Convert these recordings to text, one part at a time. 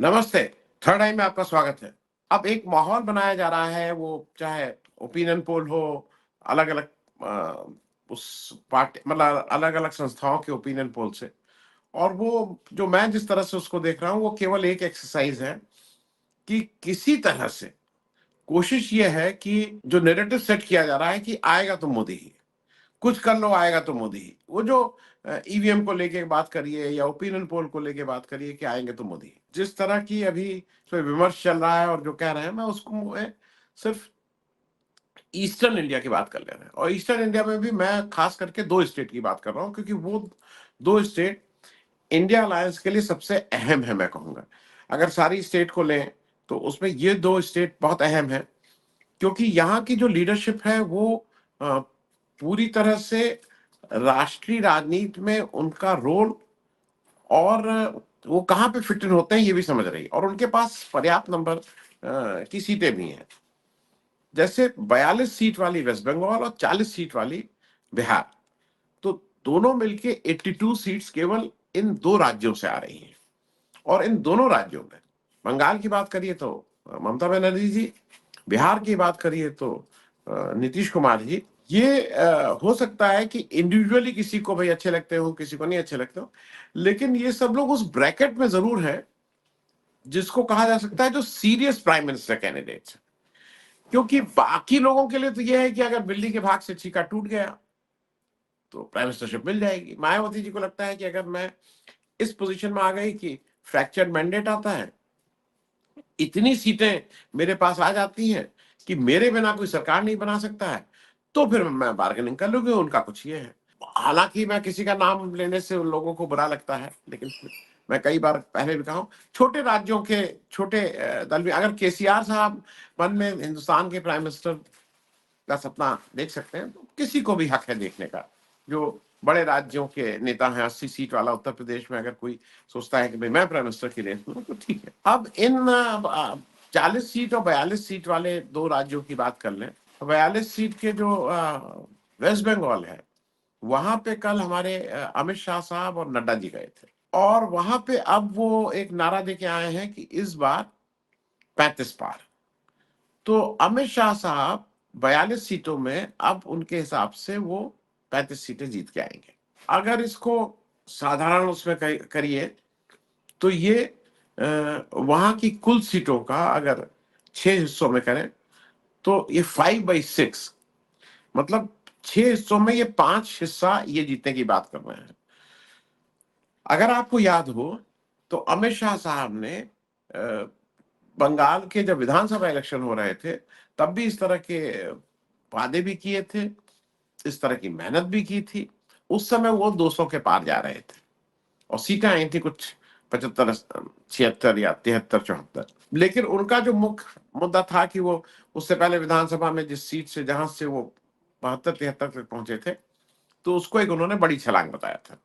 नमस्ते। थर्ड आई में आपका स्वागत है। अब एक माहौल बनाया जा रहा है, वो चाहे ओपिनियन पोल हो, अलग-अलग उस पार्टी मतलब अलग-अलग संस्थाओं के ओपिनियन पोल से, और वो जो मैं जिस तरह से उसको देख रहा हूँ, वो केवल एक एक्सरसाइज़ है कि किसी तरह से कोशिश ये है कि जो नैरेटिव सेट किया जा रहा है कि आएगा तो मोदी ही। कुछ कर लो, आएगा तो मोदी ही। वो जो ईवीएम को लेके बात करिए या ओपिनियन पोल को लेके बात करिए कि आएंगे तो मोदी। जिस तरह की अभी जो विमर्श चल रहा है और जो कह रहे हैं, मैं उसको सिर्फ ईस्टर्न इंडिया की बात कर ले रहे हैं, और ईस्टर्न इंडिया में भी मैं खास करके दो स्टेट की बात कर रहा हूँ, क्योंकि वो दो स्टेट इंडिया अलायंस के लिए सबसे अहम है, मैं कहूंगा। अगर सारी स्टेट को लें तो उसमें ये दो स्टेट बहुत अहम है, क्योंकि यहाँ की जो लीडरशिप है वो अ, पूरी तरह से राष्ट्रीय राजनीति में उनका रोल और वो कहाँ पे फिट इन होते हैं ये भी समझ रही है, और उनके पास पर्याप्त नंबर की सीटें भी हैं। जैसे 42 सीट वाली वेस्ट बंगाल और 40 सीट वाली बिहार, तो दोनों मिलके 82 सीट्स केवल इन दो राज्यों से आ रही हैं। और इन दोनों राज्यों में बंगाल की बात करिए तो ममता बनर्जी जी, बिहार की बात करिए तो नीतीश कुमार जी। ये हो सकता है कि इंडिविजुअली किसी को भाई अच्छे लगते हो, किसी को नहीं अच्छे लगते हो, लेकिन ये सब लोग उस ब्रैकेट में जरूर है जिसको कहा जा सकता है जो सीरियस प्राइम मिनिस्टर कैंडिडेट्स। क्योंकि बाकी लोगों के लिए तो यह है कि अगर बिल्ली के भाग से छीका टूट गया तो प्राइम मिनिस्टरशिप मिल जाएगी। मायावती जी को लगता है कि अगर मैं इस पोजीशन में आ गई कि फ्रैक्चर्ड मैंडेट आता है, इतनी सीटें मेरे पास आ जाती हैं कि मेरे बिना कोई सरकार नहीं बना सकता है, तो फिर मैं बार्गेनिंग कर लूंगी। उनका कुछ ये है। हालांकि मैं किसी का नाम लेने से उन लोगों को बुरा लगता है, लेकिन मैं कई बार पहले भी कहा हूं, छोटे राज्यों के छोटे दल में अगर केसीआर साहब मन में हिंदुस्तान के प्राइम मिनिस्टर का सपना देख सकते हैं, तो किसी को भी हक है देखने का। जो बड़े राज्यों के नेता हैं, 80 सीट वाला उत्तर प्रदेश में अगर कोई सोचता है कि भाई मैं प्राइम मिनिस्टर की रेस में हूं, तो ठीक है। अब इन 40 सीट और 42 सीट वाले दो राज्यों की बात कर लें। 42 सीट के जो वेस्ट बंगाल है, वहां पे कल हमारे अमित शाह साहब और नड्डा जी गए थे, और वहां पे अब वो एक नारा देके आए हैं कि इस बार 35 पार। तो अमित शाह साहब 42 सीटों में अब उनके हिसाब से वो 35 सीटें जीत के आएंगे। अगर इसको साधारण उसमें करिए तो ये वहां की कुल सीटों का अगर 6 हिस्सों में करें तो ये 5/6, मतलब 6 हिस्सों में ये 5 हिस्सा ये जीतने की बात कर रहे हैं। अगर आपको याद हो तो अमित शाह साहब ने बंगाल के जब विधानसभा इलेक्शन हो रहे थे, तब भी इस तरह के वादे भी किए थे, इस तरह की मेहनत भी की थी। उस समय वो 200 के पार जा रहे थे और सीटें आई थी कुछ 75, 76 या 73, 74। लेकिन उनका जो मुख्य मुद्दा था कि वो उससे पहले विधानसभा में जिस सीट से जहां से वो 72, 73 तक पहुंचे थे, तो उसको एक उन्होंने बड़ी छलांग बताया था।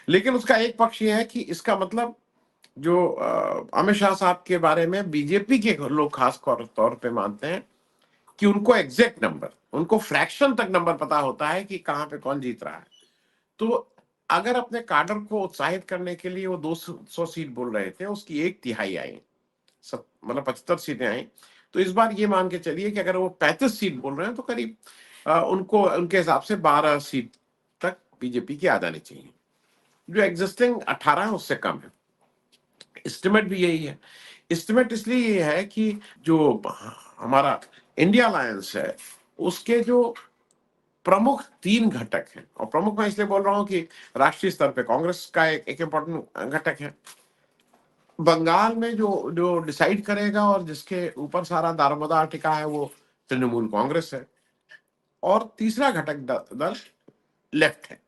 लेकिन उसका एक पक्ष ये है कि इसका मतलब जो अमित शाह साहब के बारे में बीजेपी के लोग खास तौर पे मानते हैं कि उनको एग्जैक्ट नंबर, उनको फ्रैक्शन तक नंबर पता होता है कि कहां पे कौन जीत रहा है। तो अगर अपने काडर को उत्साहित करने के लिए वो 200 सीट बोल रहे थे, उसकी 1/3 आई, सब मतलब 75 सीटें आई। तो इस बार ये मान के चलिए कि अगर वो 35 सीट बोल रहे हैं तो करीब उनको उनके हिसाब से 12 सीट तक बीजेपी की आ जानी चाहिए। जो एग्जिस्टिंग 18 है उससे कम है। एस्टिमेट भी यही है। एस्टिमेट इसलिए ये है कि जो हमारा इंडिया अलायंस है, उसके जो प्रमुख 3 घटक हैं, और प्रमुख मैं इसलिए बोल रहा हूं कि राष्ट्रीय स्तर पे कांग्रेस का एक इंपॉर्टेंट घटक है। बंगाल में जो जो डिसाइड करेगा और जिसके ऊपर सारा दारोमदार टिका है, वो तृणमूल कांग्रेस है। और तीसरा घटक दल लेफ्ट है।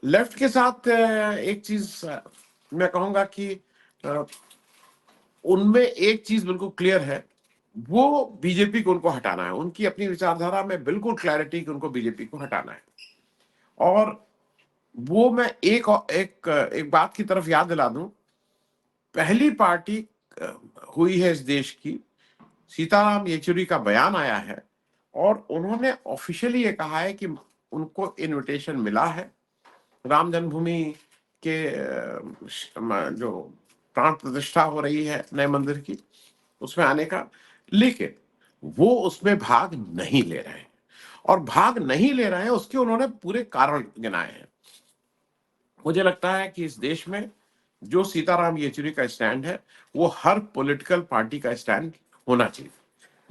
लेफ्ट के साथ एक चीज मैं कहूंगा कि अ, उनमें एक चीज बिल्कुल क्लियर है, वो बीजेपी को उनको हटाना है। उनकी अपनी विचारधारा में बिल्कुल क्लैरिटी कि उनको बीजेपी को हटाना है। और वो मैं एक बात की तरफ याद दिला दूं, पहली पार्टी अ, हुई है इस देश की, सीताराम येचुरी का बयान आया है और उन्होंने ऑफिशियली ये कहा है कि उनको इनविटेशन मिला है राम जन्मभूमि के जो प्राण प्रतिष्ठा हो रही है नए मंदिर की, उसमें आने का, लेकिन वो उसमें भाग नहीं ले रहे हैं। और भाग नहीं ले रहे हैं उसके उन्होंने पूरे कारण गिनाए हैं। मुझे लगता है कि इस देश में जो सीताराम येचुरी का स्टैंड है वो हर पॉलिटिकल पार्टी का स्टैंड होना चाहिए,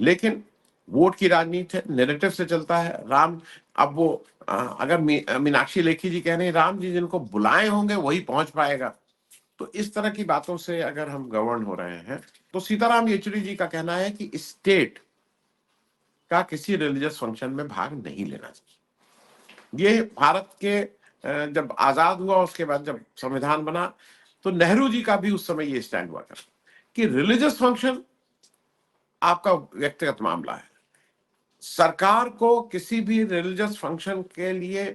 लेकिन वोट की राजनीति है, नैरेटिव से चलता है। राम, अब वो अगर मीनाक्षी लेखी जी कह रहे हैं राम जी जिनको बुलाए होंगे वही पहुंच पाएगा, तो इस तरह की बातों से अगर हम गवर्न हो रहे हैं, तो सीताराम येचुरी जी का कहना है कि स्टेट का किसी रिलीजियस फंक्शन में भाग नहीं लेना चाहिए। ये भारत के जब आजाद हुआ उसके बाद जब संविधान बना, तो नेहरू जी का भी उस समय ये स्टैंड हुआ था कि रिलीजियस फंक्शन आपका व्यक्तिगत मामला है, सरकार को किसी भी रिलीजियस फंक्शन के लिए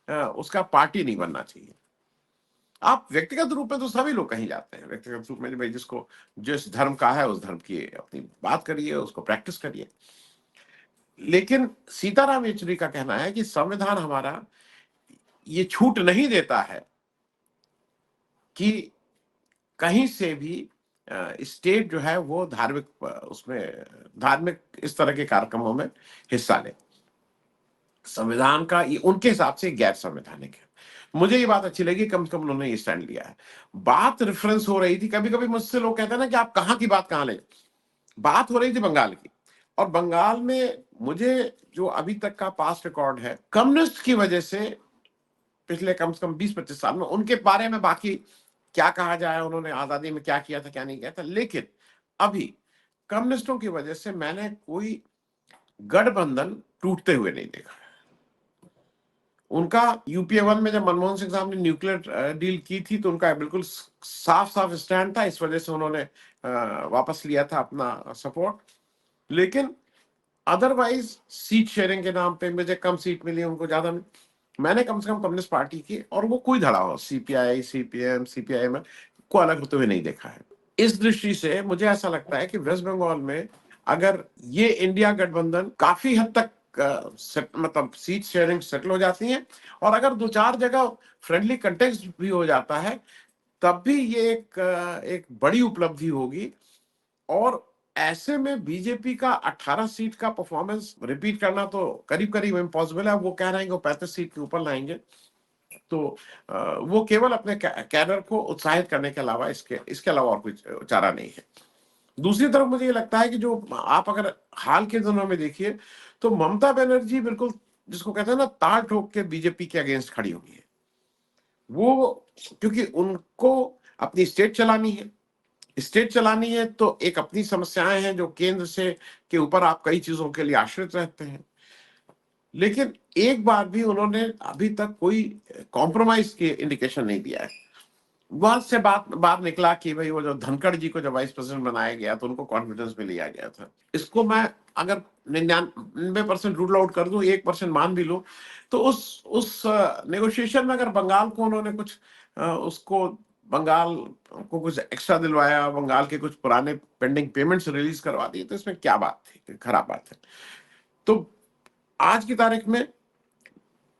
उसका पार्टी नहीं बनना चाहिए। आप व्यक्तिगत रूप में तो सभी लोग कहीं जाते हैं, व्यक्तिगत रूप में भाई जिसको जिस धर्म का है उस धर्म की अपनी बात करिए, उसको प्रैक्टिस करिए। लेकिन सीताराम येचुरी का कहना है कि संविधान हमारा ये छूट नहीं देता है कि कहीं से भी स्टेट जो है वो धार्मिक उसमें धार्मिक इस तरह के कार्यक्रमों में हिस्सा ले। संविधान का ये उनके हिसाब से गैर संवैधानिक है। मुझे ये बात अच्छी लगी, कम से कम उन्होंने ये स्टैंड लिया है। बात रेफरेंस हो रही थी, कभी कभी मुझसे लोग कहते हैं ना कि आप कहाँ की बात कहाँ ले, बात हो रही थी बंगाल की। और बंगाल में मुझे जो अभी तक का पास्ट रिकॉर्ड है, कम्युनिस्ट की वजह से पिछले कम से कम 20-25 साल में, उनके बारे में बाकी क्या कहा जाए, उन्होंने आजादी में क्या किया था क्या नहीं किया था, लेकिन अभी कम्युनिस्टों की वजह से मैंने कोई गठबंधन टूटते हुए नहीं देखा। उनका यूपीए 1 में जब मनमोहन सिंह साहब ने न्यूक्लियर डील की थी तो उनका बिल्कुल साफ साफ स्टैंड था, इस वजह से उन्होंने वापस लिया था अपना सपोर्ट। लेकिन अदरवाइज सीट शेयरिंग के नाम पे मुझे कम सीट मिली, उनको ज्यादा मिली। मैंने कम से कम कम्युनिस्ट पार्टी की, और वो कोई धड़ा हो, सीपीआई सीपीएम सीपीआईएम को अलग होते हुए नहीं देखा है। इस दृष्टि से मुझे ऐसा लगता है कि वेस्ट बंगाल में अगर ये इंडिया गठबंधन काफी हद तक मतलब सीट शेयरिंग सेटल हो जाती है, और अगर 2-4 जगह फ्रेंडली कंटेक्स्ट भी हो जाता है, तब भी ये एक बड़ी उपलब्धि होगी। और ऐसे में बीजेपी का 18 सीट का परफॉर्मेंस रिपीट करना तो करीब करीब इम्पॉसिबल है। वो कह रहे हैं कि वो 35 सीट के ऊपर लाएंगे, तो वो केवल अपने कैडर को उत्साहित करने के अलावा इसके अलावा और कुछ चारा नहीं है। दूसरी तरफ मुझे ये लगता है कि जो आप अगर हाल के दिनों में देखिए, तो ममता बनर्जी बिल्कुल जिसको कहते हैं ना ताल ठोक के बीजेपी के अगेंस्ट खड़ी हुई है। वो क्योंकि उनको अपनी स्टेट चलानी है, स्टेट चलानी है तो एक अपनी समस्याएं हैं जो केंद्र से के ऊपर आप कई चीजों के लिए आश्रित रहते हैं। लेकिन एक बार भी उन्होंने अभी तक कोई कॉम्प्रोमाइज की इंडिकेशन नहीं दिया है। बहुत से बात निकला कि भाई वो जो धनखड़ जी को जब वाइस प्रेसिडेंट बनाया गया तो उनको कॉन्फिडेंस में लिया गया था। इसको मैं अगर 99% रूल आउट कर दूं, 1% मान भी लूं, तो उस नेगोशिएशन में अगर बंगाल को उन्होंने कुछ उसको बंगाल को कुछ एक्स्ट्रा दिलवाया, बंगाल के कुछ पुराने पेंडिंग पेमेंट्स रिलीज करवा दिए, तो इसमें क्या बात थी, खराब बात है। तो आज की तारीख में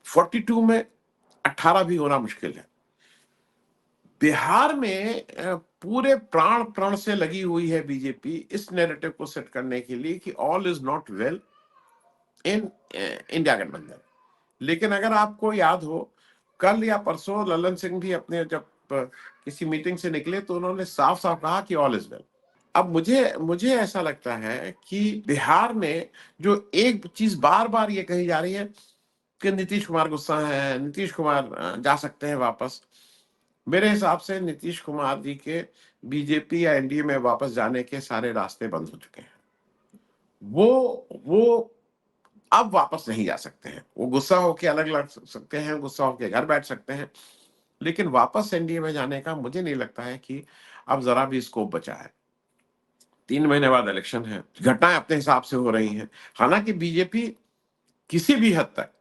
42 में 18 भी होना मुश्किल है। बिहार में पूरे प्राण प्रण से लगी हुई है बीजेपी इस नैरेटिव को सेट करने के लिए कि all is not well in India गठबंधन। लेकिन अगर आपको याद हो, कल या परसों ललन सिंह भी अपने जब किसी मीटिंग से निकले तो उन्होंने साफ साफ कहा कि ऑल इज वेल। अब मुझे मुझे ऐसा लगता है कि बिहार में जो एक चीज बार बार ये कही जा रही है कि नीतीश कुमार गुस्सा है, नीतीश कुमार जा सकते हैं वापस। मेरे हिसाब से नीतीश कुमार जी के बीजेपी या एनडीए में वापस जाने के सारे रास्ते बंद हो चुके हैं। वो अब वापस नहीं जा सकते हैं। वो गुस्सा होके अलग लड़ सकते हैं, गुस्सा होके घर बैठ सकते हैं, लेकिन वापस एनडीए में जाने का मुझे नहीं लगता है कि अब जरा भी स्कोप बचा है। 3 महीने बाद इलेक्शन है, घटनाएं अपने हिसाब से हो रही हैं। हालांकि बीजेपी किसी भी हद तक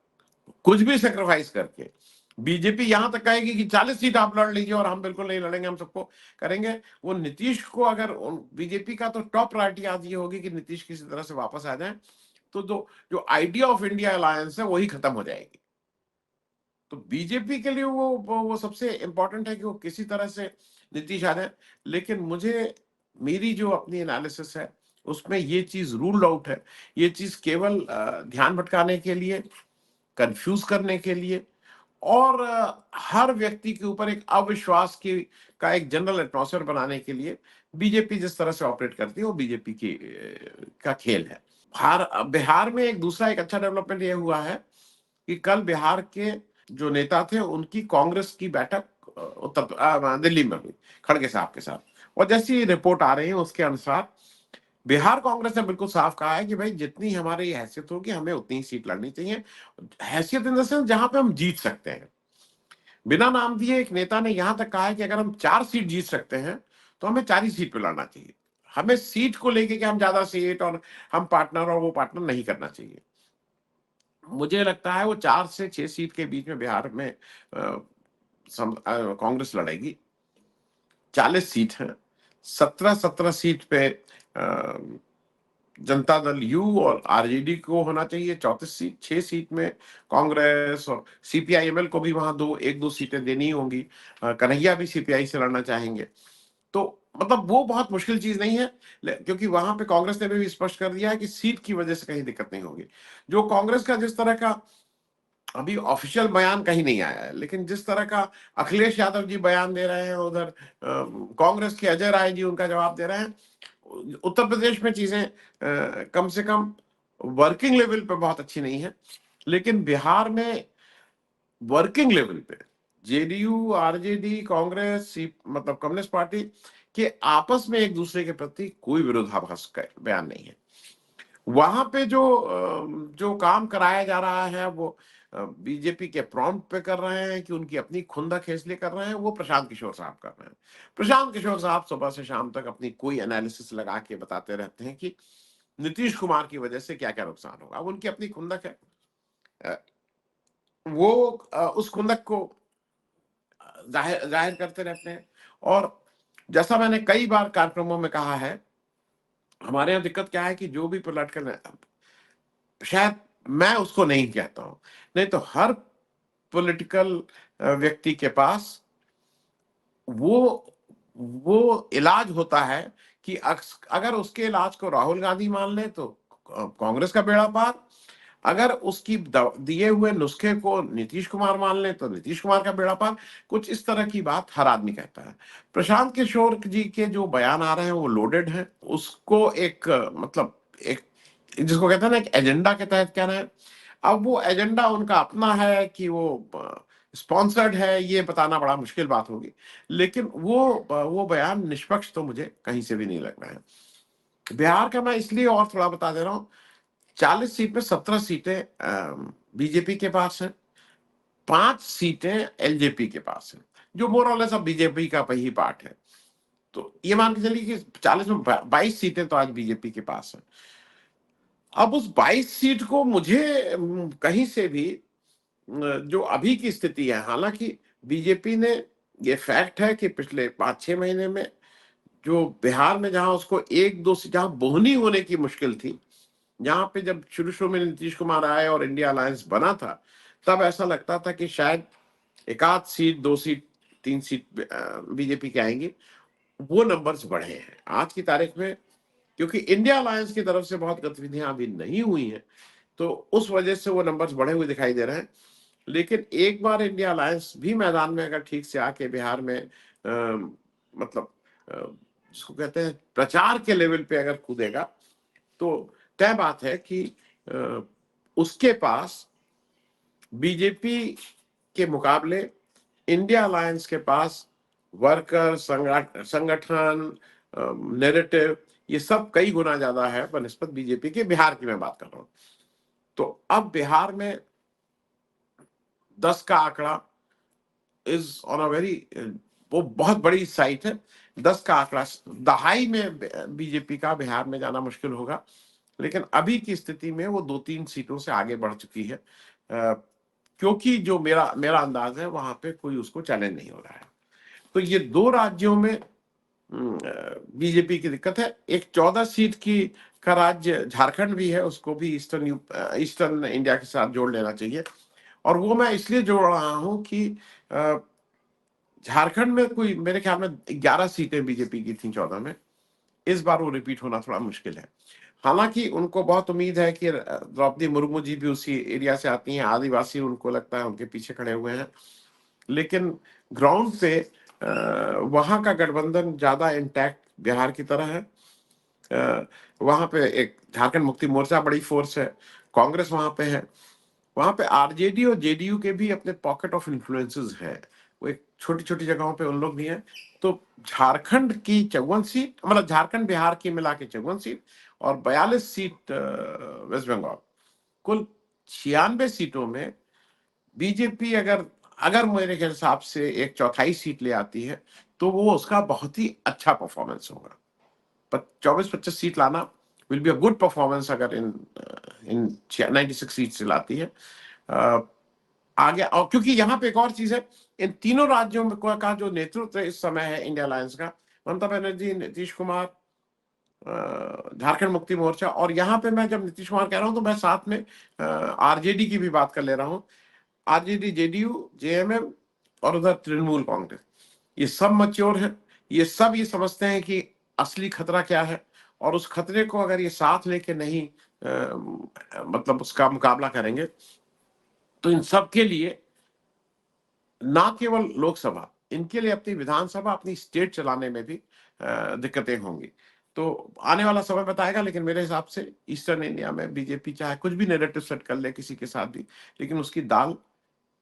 कुछ भी सेक्रीफाइस करके बीजेपी यहां तक कहेगी कि 40 सीट आप लड़ लीजिए और हम बिल्कुल नहीं लड़ेंगे, हम सबको करेंगे। वो नीतीश को अगर बीजेपी का तो टॉप प्रायोरिटी आज ये होगी कि नीतीश किसी तरह से वापस आ जाए, तो जो आइडिया ऑफ इंडिया अलायंस है वही खत्म हो जाएगी। तो बीजेपी के लिए वो सबसे इंपॉर्टेंट है कि वो किसी तरह से नीतीश आ जाए, लेकिन मुझे मेरी जो अपनी एनालिसिस है उसमें ये चीज रूल्ड आउट है। ये चीज केवल ध्यान भटकाने के लिए, कंफ्यूज करने के लिए और हर व्यक्ति के ऊपर एक अविश्वास की का एक जनरल एटमॉस्फेयर बनाने के लिए बीजेपी जिस तरह से ऑपरेट करती है वो बीजेपी की का खेल है। बिहार में एक अच्छा डेवलपमेंट ये हुआ है कि कल बिहार के जो नेता थे उनकी कांग्रेस की बैठक दिल्ली में हुई खड़गे साहब के साथ। और जैसी रिपोर्ट आ रही है उसके अनुसार बिहार कांग्रेस ने बिल्कुल साफ कहा है कि भाई जितनी हमारी हैसियत होगी हमें उतनी ही सीट लड़नी चाहिए। हैसियत इन द सेंस जहां पे हम जीत सकते हैं। बिना नाम दिए एक नेता ने यहां तक कहा है कि अगर हम 4 सीट जीत सकते हैं तो हमें 4 ही सीट पे लड़ना चाहिए। हमें सीट को लेके कि हम ज्यादा सीट और हम पार्टनर और वो पार्टनर नहीं करना चाहिए। मुझे लगता है वो 4 से 6 सीट के बीच में बिहार में कांग्रेस लड़ेगी। 40 सीट है, 17-17 सीट पे जनता दल यू और आरजेडी को होना चाहिए 34 सीट। 6 सीट में कांग्रेस और सीपीआईएमएल को भी वहां एक दो सीटें देनी होंगी। कन्हैया भी सीपीआई से लड़ना चाहेंगे। तो मतलब वो बहुत मुश्किल चीज नहीं है, क्योंकि वहां पे कांग्रेस ने भी स्पष्ट कर दिया है कि सीट की वजह से कहीं दिक्कत नहीं होगी। जो कांग्रेस का जिस तरह का अभी ऑफिशियल बयान कहीं नहीं आया है, लेकिन जिस तरह का अखिलेश यादव जी बयान दे रहे हैं, उधर कांग्रेस के अजय राय जी उनका जवाब दे रहे हैं, उत्तर प्रदेश में चीजें कम से कम वर्किंग लेवल पे बहुत अच्छी नहीं है। लेकिन बिहार में वर्किंग लेवल पे जेडीयू, आरजेडी, कांग्रेस, मतलब कम्युनिस्ट पार्टी के आपस में एक दूसरे के प्रति कोई विरोधाभास का बयान नहीं है। वहां पे जो काम कराया जा रहा है वो बीजेपी के प्रॉम्प्ट पे कर रहे हैं कि उनकी अपनी खुंदक है इसलिए कर रहे हैं, वो प्रशांत किशोर साहब कर रहे हैं। प्रशांत किशोर साहब सुबह से शाम तक अपनी कोई एनालिसिस लगा के बताते रहते हैं कि नीतीश कुमार की वजह से क्या क्या नुकसान होगा। अब उनकी अपनी खुंदक है, अ, वो उस खुंदक को जाहिर जाहिर करते रहते हैं। और जैसा मैंने कई बार कार्यक्रमों में कहा है, हमारे यहाँ दिक्कत क्या है कि जो भी पॉलिटिकल, शायद मैं उसको नहीं कहता हूं, नहीं तो हर पॉलिटिकल व्यक्ति के पास वो वो इलाज होता है कि अगर उसके इलाज को राहुल गांधी मान ले तो कांग्रेस का बेड़ा पार, अगर उसकी दिए हुए नुस्खे को नीतीश कुमार मान ले तो नीतीश कुमार का बेड़ा पार। कुछ इस तरह की बात हर आदमी कहता है। प्रशांत किशोर जी के जो बयान आ रहे हैं वो लोडेड हैं। उसको एक मतलब एक जिसको कहते हैं ना एक एजेंडा के तहत कह रहे हैं। अब वो एजेंडा उनका अपना है कि वो स्पॉन्सर्ड है, ये बताना बड़ा मुश्किल बात होगी। लेकिन वो बयान निष्पक्ष तो मुझे कहीं से भी नहीं लग रहा है। बिहार का मैं इसलिए और थोड़ा बता दे रहा हूँ, 40 सीट में 17 सीटें बीजेपी के पास है, 5 सीटें एलजेपी के पास है, जो मोर और लेस अब बीजेपी का ही पार्ट है। तो ये मान के चलिए कि 40 में 22 सीटें तो आज बीजेपी के पास है। अब उस 22 सीट को मुझे कहीं से भी जो अभी की स्थिति है, हालांकि बीजेपी ने, ये फैक्ट है कि पिछले 5-6 महीने में जो बिहार में जहां उसको एक दो जहां बोहनी होने की मुश्किल थी, जहां पे जब शुरू शुरू में नीतीश कुमार आए और इंडिया अलायंस बना था, तब ऐसा लगता था कि शायद 1 आध सीट, 2 सीट, 3 सीट बीजेपी के आएंगी। वो नंबर्स बढ़े हैं आज की तारीख में, क्योंकि इंडिया अलायंस की तरफ से बहुत गतिविधियां अभी नहीं हुई हैं, तो उस वजह से वो नंबर्स बढ़े हुए दिखाई दे रहे हैं। लेकिन एक बार इंडिया अलायंस भी मैदान में अगर ठीक से आके बिहार में मतलब जिसको कहते हैं प्रचार के लेवल पे अगर कूदेगा, तो तय बात है कि उसके पास बीजेपी के मुकाबले इंडिया अलायंस के पास वर्कर संगठन, नैरेटिव, ये सब कई गुना ज्यादा है बनिस्बत बीजेपी के। बिहार की मैं बात कर रहा हूं। तो अब बिहार में 10 का आंकड़ा इज ऑन अ वेरी, वो बहुत बड़ी साइट है। 10 का आंकड़ा, दहाई में बीजेपी का बिहार में जाना मुश्किल होगा। लेकिन अभी की स्थिति में वो 2-3 सीटों से आगे बढ़ चुकी है, क्योंकि जो मेरा मेरा अंदाज है वहां पे कोई उसको चैलेंज नहीं हो रहा है। तो ये 2 राज्यों में बीजेपी की दिक्कत है। एक 14 सीट की का राज्य झारखंड भी है, उसको भी ईस्टर्न इंडिया के साथ जोड़ लेना चाहिए। और वो मैं इसलिए जोड़ रहा हूं कि झारखंड में कोई मेरे ख्याल में 11 सीटें बीजेपी की थी 14 में, इस बार वो रिपीट होना थोड़ा मुश्किल है। हालांकि उनको बहुत उम्मीद है कि द्रौपदी मुर्मू जी भी उसी एरिया से आती हैं, आदिवासी उनको लगता है उनके पीछे खड़े हुए हैं, लेकिन ग्राउंड पे वहां का गठबंधन ज्यादा इंटैक्ट बिहार की तरह है। वहां पे एक झारखंड मुक्ति मोर्चा बड़ी फोर्स है, कांग्रेस वहां पे है, वहां पे आरजेडी और जेडीयू के भी अपने पॉकेट ऑफ इन्फ्लुएंसेस है, वो एक छोटी छोटी जगहों पे उन लोग भी हैं। तो झारखंड की 54 सीट, मतलब झारखंड बिहार की मिला के 54 सीट और 42 सीट वेस्ट बंगाल, कुल 96 सीटों में बीजेपी अगर अगर मेरे हिसाब से एक चौथाई सीट ले आती है तो वो उसका बहुत ही अच्छा परफॉर्मेंस होगा। पर 24-25 सीट लाना will be a good performance अगर इन इन 96 सीट से लाती है। अ, आगे और क्योंकि यहाँ पे एक और चीज है, इन तीनों राज्यों में का जो नेतृत्व इस समय है इंडिया अलायंस का, ममता बनर्जी, नीतीश कुमार, झारखंड मुक्ति मोर्चा, और यहाँ पे मैं जब नीतीश कुमार कह रहा हूँ तो मैं साथ में आरजेडी की भी बात कर ले रहा हूँ। आरजेडी, जेडीयू, जेएमएम और उधर तृणमूल कांग्रेस, ये सब मैच्योर है, ये सब ये समझते हैं कि असली खतरा क्या है, और उस खतरे को अगर ये साथ लेके नहीं मतलब उसका मुकाबला करेंगे तो इन सब के लिए ना केवल लोकसभा, इनके लिए अपनी विधानसभा, अपनी स्टेट चलाने में भी दिक्कतें होंगी। तो आने वाला समय बताएगा, लेकिन मेरे हिसाब से ईस्टर्न इंडिया में बीजेपी चाहे कुछ भी नैरेटिव सेट कर ले किसी के साथ भी, लेकिन उसकी दाल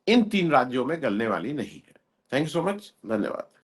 इन 3 राज्यों में गलने वाली नहीं है। थैंक यू सो मच, धन्यवाद।